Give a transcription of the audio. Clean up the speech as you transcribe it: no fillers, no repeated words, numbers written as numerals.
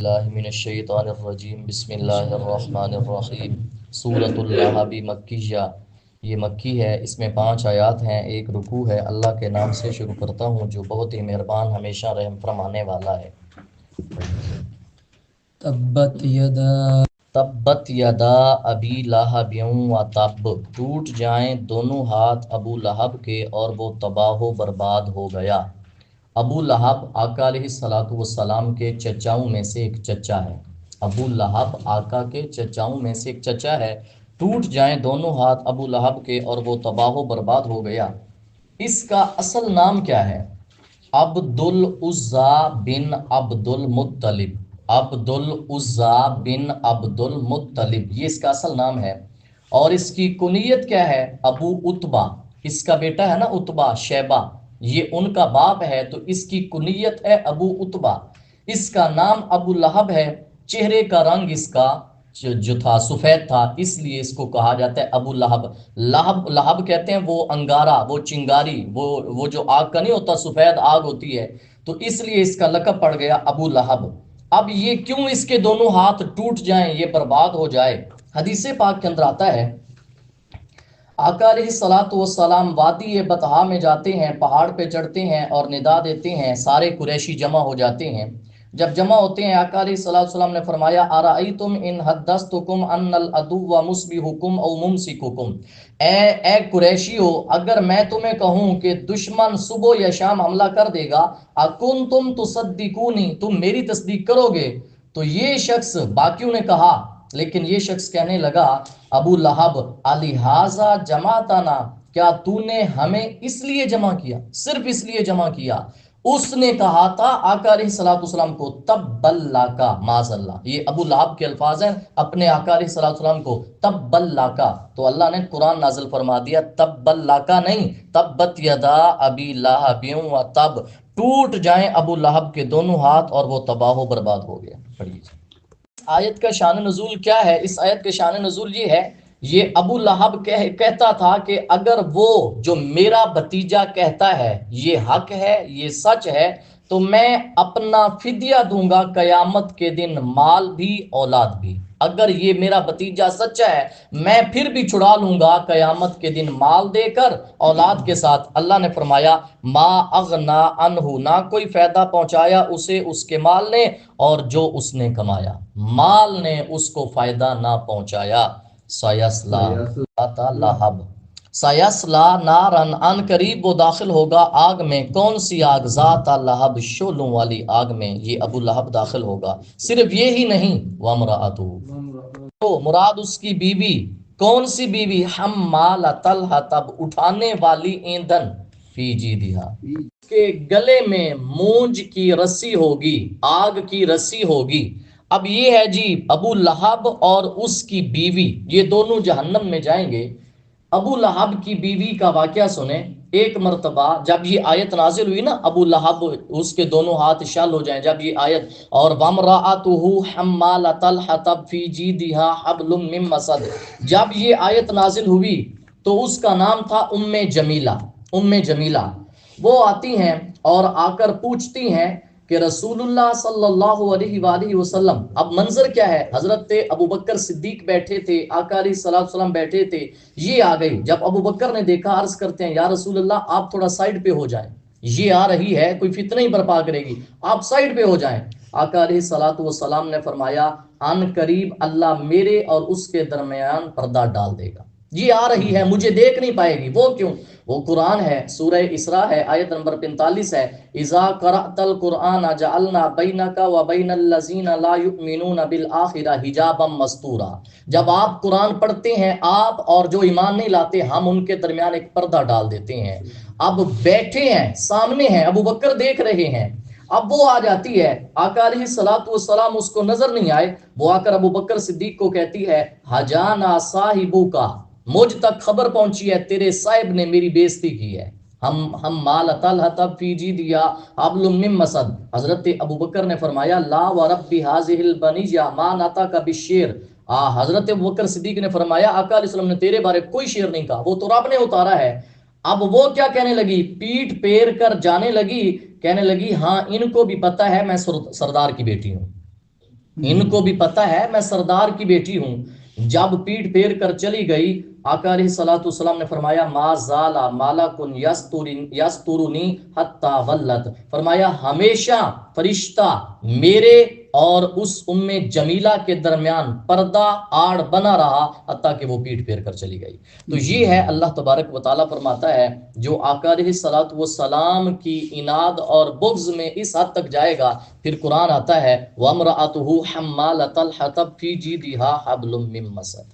औज़ुबिल्लाहिमिनश्शैतानिर्रजीम बिस्मिल्लाहिर्रहमानिर्रहीम। सूरतुल लहब मक्किया, ये मक्की है, इसमें 5 आयात हैं, एक रुकू है। अल्लाह के नाम से शुरू करता हूँ जो बहुत ही मेहरबान हमेशा रहम फरमाने वाला है। तब्बत यदा अबी लहबिन व तब, टूट जाएं दोनों हाथ अबू लहब के और वो तबाह बर्बाद हो गया। अबू लहब आका अलैहिस्सलातु वस्सलाम के चचाओं में से एक चचा है। अबू लहब आका के चचाओं में से एक चचा है। टूट जाएं दोनों हाथ अबू लहब के और वो तबाह बर्बाद हो गया। इसका असल नाम क्या है? अब्दुल उज़्ज़ा बिन अब्दुल मुत्तलिब। अब्दुल उज़्ज़ा बिन अब्दुल मुत्तलिब, ये इसका असल नाम है। और इसकी कुनियत क्या है? अबू उतबा। इसका बेटा है ना उतबा, शैबा, ये उनका बाप है, तो इसकी कुनियत है अबू उतबा। इसका नाम अबू लहब है। चेहरे का रंग इसका जो था सफ़ेद था, इसलिए इसको कहा जाता है अबू लहब। लहब लहब कहते हैं वो अंगारा, वो चिंगारी, वो जो आग का नहीं होता, सफ़ेद आग होती है, तो इसलिए इसका लक़ब पड़ गया अबू लहब। अब ये क्यों इसके दोनों हाथ टूट जाएं, ये बर्बाद हो जाए? हदीस पाक के अंदर आता है, आका अलैहिस्सलातु वस्सलाम वादी बतहा में जाते हैं, पहाड़ पे चढ़ते हैं और निदा देते हैं, सारे कुरैशी जमा हो जाते हैं। जब जमा होते हैं, आका अलैहिस्सलातु वस्सलाम ने फरमाया, अराइतुम इन हद्दस्तुकुम अन्नल अदुव्व मुस्बिहुकुम औ मुमसिकुकुम। ए कुरैशी हो, अगर मैं तुम्हें कहूं कि दुश्मन सुबह या शाम हमला कर देगा, अकुन तुम तुसद्दिकूनी, तुम मेरी तस्दीक करोगे? तो ये शख्स, बाकियों ने कहा, लेकिन ये शख्स कहने लगा, अबू लहब, अलिहाजा जमाताना, क्या तूने हमें इसलिए जमा किया, सिर्फ इसलिए जमा किया? उसने कहा था आका अलैहिस्सलाम को, तब्बल्लाका माज़ल्ला, ये अबू लहब के अल्फाज हैं अपने आका अलैहिस्सलाम को, तब्बल्लाका। तो अल्लाह ने कुरान नाज़िल फरमा दिया, तब्बल्लाका नहीं, तब्बत यदा अबी लहबिन व तब, टूट जाएं अबू लहब के दोनों हाथ और वो तबाह बर्बाद हो गया। पढ़िए आयत का शान नज़ूल क्या है? इस आयत के शान नज़ूल ये है, ये अबू लहब कहता था कि अगर वो जो मेरा भतीजा कहता है ये हक है, ये सच है, तो मैं अपना फिदिया दूंगा कयामत के दिन, माल भी औलाद भी। अगर ये मेरा भतीजा सच्चा है, मैं फिर भी छुड़ा लूंगा कयामत के दिन, माल देकर, औलाद के साथ। अल्लाह ने फरमाया, मा अगना अनहु, ना कोई फायदा पहुंचाया उसे उसके माल ने, और जो उसने कमाया, माल ने उसको फायदा ना पहुंचाया। सयस्ला लहब, सयस्ला नारन, अन करीब वो दाखिल होगा आग में। कौन सी आग? ज़ाता लहब, शोलों वाली आग में ये अबू लहब दाखिल होगा। सिर्फ ये ही नहीं, वमराअतु, तो मुराद उसकी बीवी। कौन सी बीवी? हम्मालतल हतब, उठाने वाली ईंधन, फी जीदिहा, के गले में मूंज की रस्सी होगी, आग की रस्सी होगी। अब ये है जी अबू लहब और उसकी बीवी, ये दोनों जहन्नम में जाएंगे। अबू लहब की बीवी का वाकया सुने। एक मरतबा जब ये आयत नाजिल हुई ना, अबू लहब उसके दोनों हाथ शल हो जाएं, जब ये आयत, और वमराअतुहु हम्मालतल हतब फी जीदिहा हब्लुम मिन मसद, जब ये आयत नाजिल हुई तो उसका नाम था उम्मे जमीला। उम्मे जमीला वो आती हैं और आकर पूछती हैं कि रसूलुल्लाह सल्लल्लाहु अलैहि वसल्लम, अब मंजर क्या है, हजरत अबू बकर सिद्दीक बैठे थे, आका अलैहिस्सलाम बैठे थे, ये आ गई। जब अबू बकर ने देखा, अर्ज करते हैं, या रसूलुल्लाह आप थोड़ा साइड पे हो जाएं, ये आ रही है, कोई फितना ही बर्पा करेगी, आप साइड पे हो जाएं। आका अलैहिस्सलाम ने फरमाया, अन करीब अल्लाह मेरे और उसके दरमियान पर्दा डाल देगा, ये आ रही है, मुझे देख नहीं पाएगी। वो क्यों? वो कुरान है, सूरह इसरा है, आयत नंबर 45 है, इज़ा क़रअतल कुरआन जअलना बैनका व बैनल लज़ीना ला युमिनूना बिल आखिरा हिजाबम मस्तूरा। जब आप कुरान पढ़ते हैं, आप और जो ईमान नहीं लाते, हम उनके दरमियान एक पर्दा डाल देते हैं। अब बैठे हैं, सामने हैं, अबू बकर देख रहे हैं। अब वो आ जाती है, आका अलैहिस्सलातु वस्सलाम उसको नजर नहीं आए, वो आकर अबू बकर सिद्दीक को कहती है, हजाना साहिबू का, मुझ तक खबर पहुंची है, तेरे साहिब ने मेरी बेइज्जती की है। हम मालतल हतब फी जीदिया हब्लुम मिन मसद। हजरत अबू बकर ने फरमाया, ला व रब्बी हाज़िहिल बनिया मा नताका बिश्शेर। हजरत अबू बकर सिद्दीक ने फरमाया, आका अलैहिस्सलाम ने तेरे बारे कोई शेर नहीं कहा, वो तो रब ने उतारा है। अब वो क्या कहने लगी, पीठ पेर कर जाने लगी, कहने लगी, हाँ इनको भी पता है मैं सरदार की बेटी हूं। इनको भी पता है मैं सरदार की बेटी हूं। जब पीठ फेर कर चली गई, आका अलैहिस्सलातु वस्सलाम ने फरमाया मा ज़ाला मालाकुन यस्तुरुनी हत्ता वल्लत, फरमाया हमेशा फरिश्ता मेरे और उस उम्मे जमीला के दरमियान पर्दा आड़ बना रहा हत्ता कि वो पीठ फेर कर चली गई। तो ये है अल्लाह तबारक व तआला फरमाता है जो आका अलैहिस्सलातु वस्सलाम की इनाद और बुग़्ज़ में इस हद तक जाएगा, फिर कुरान आता है वमरअतुहु हम्मालतल हतब फी जीदिहा हब्लुम मिन मसद,